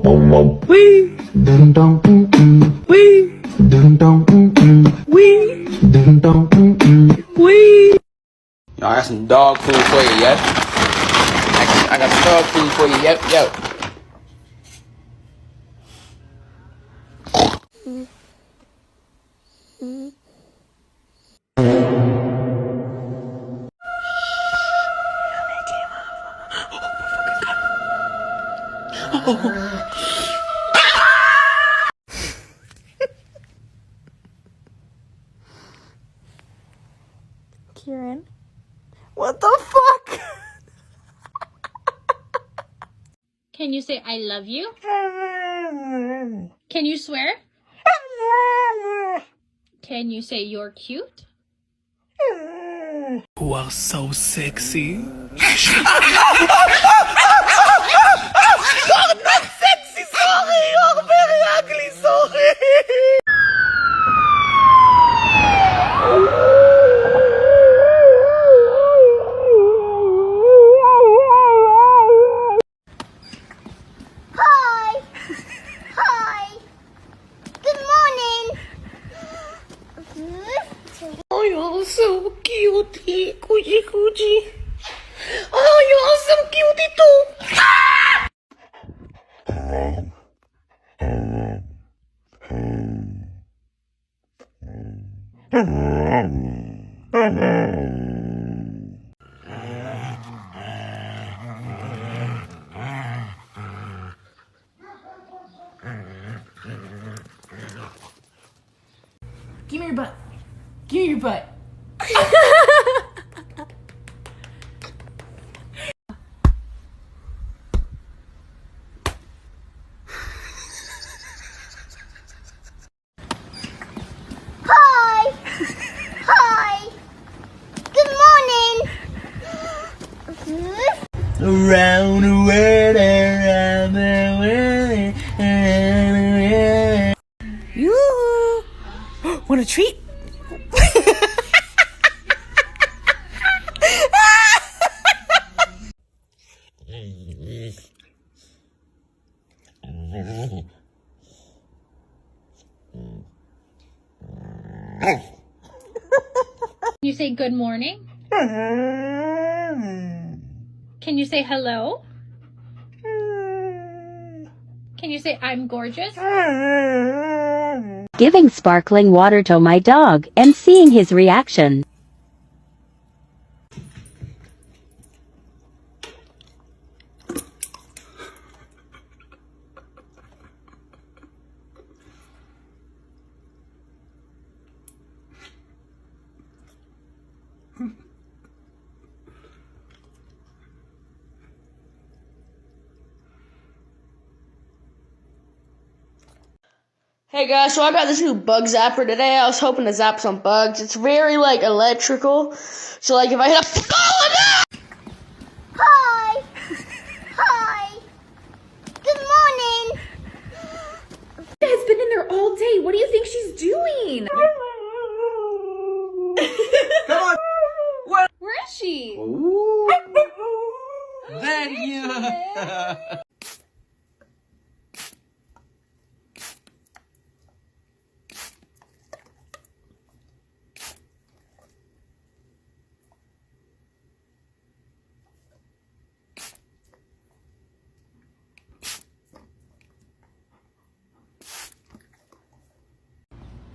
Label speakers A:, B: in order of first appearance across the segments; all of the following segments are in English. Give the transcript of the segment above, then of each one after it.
A: Wee. Wee. Wee. Wee.
B: Y'all, I got some dog food for you, yep. I got some dog food for you, yep.
C: Kieran? What the fuck?
D: Can you say I love you? Can you swear? Can you say you're cute?
A: Who are so sexy?
C: Not sexy, sorry! Oh, very ugly, sorry!
E: Hi! Hi! Good morning!
C: Oh, you're so cutie, coochie. Oh, you're so cutie too.
F: Give me your butt. Give me your butt.
E: Hi! Hi! Good morning!
C: Around the world, around the world, around the world. Yoo-hoo! Want a treat?
D: Can you say good morning? Can you say hello? Can you say I'm gorgeous?
G: Giving sparkling water to my dog and seeing his reaction.
H: Hey guys, so I got this new bug zapper today. I was hoping to zap some bugs. It's very electrical. So if I hit a
E: Hi! Hi! Good morning!
F: Has been in there all day. What do you think she's doing?
B: Come on.
F: Where is she?
B: Ooh. There you are.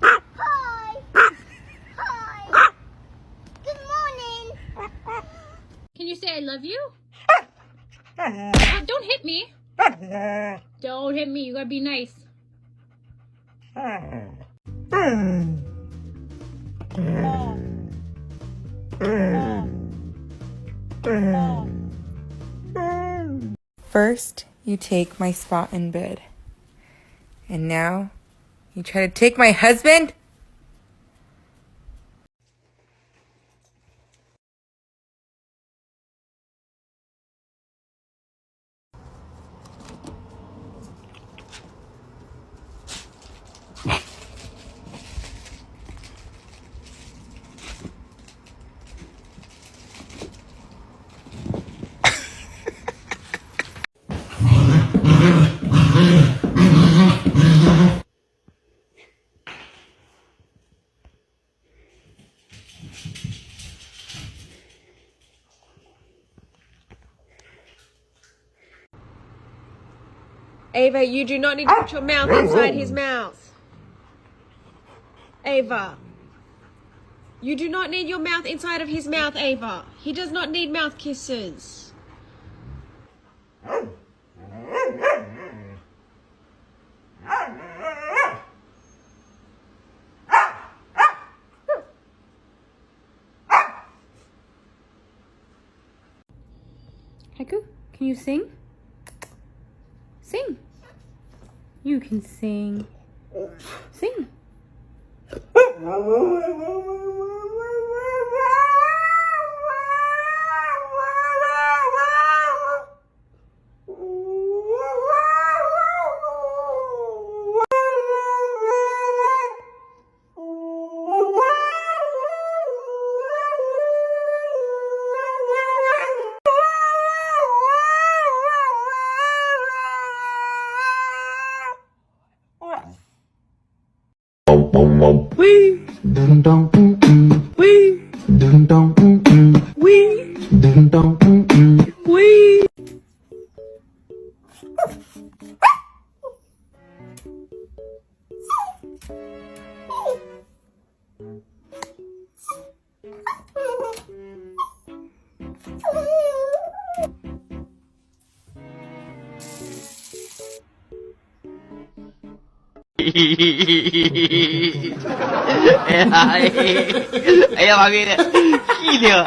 E: Hi! Hi! Good morning!
D: Can you say I love you? Don't hit me. Don't hit me. You gotta be nice.
I: First, you take my spot in bed. And now, you try to take my husband?
J: Ava, you do not need to put your mouth inside his mouth. Ava. You do not need your mouth inside of his mouth, Ava. He does not need mouth kisses.
F: Haiku, can you sing? Sing. You can sing. Sing.
A: Wee. Dun dun Wee. Dun dun Wee. Dun dun Wee.
B: Ayo bagi dia. Gila.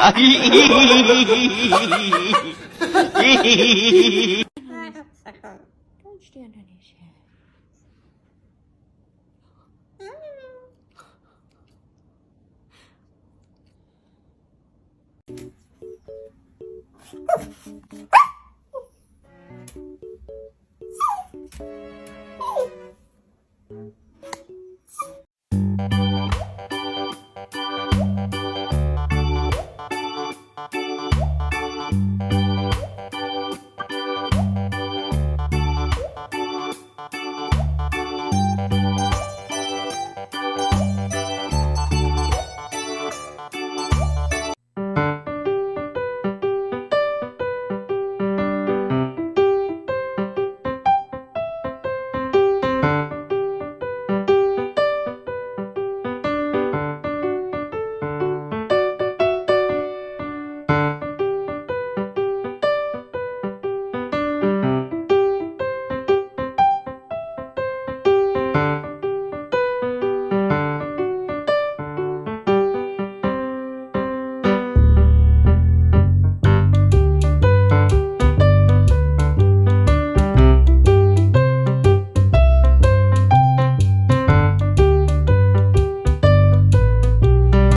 F: Don't stand on his head.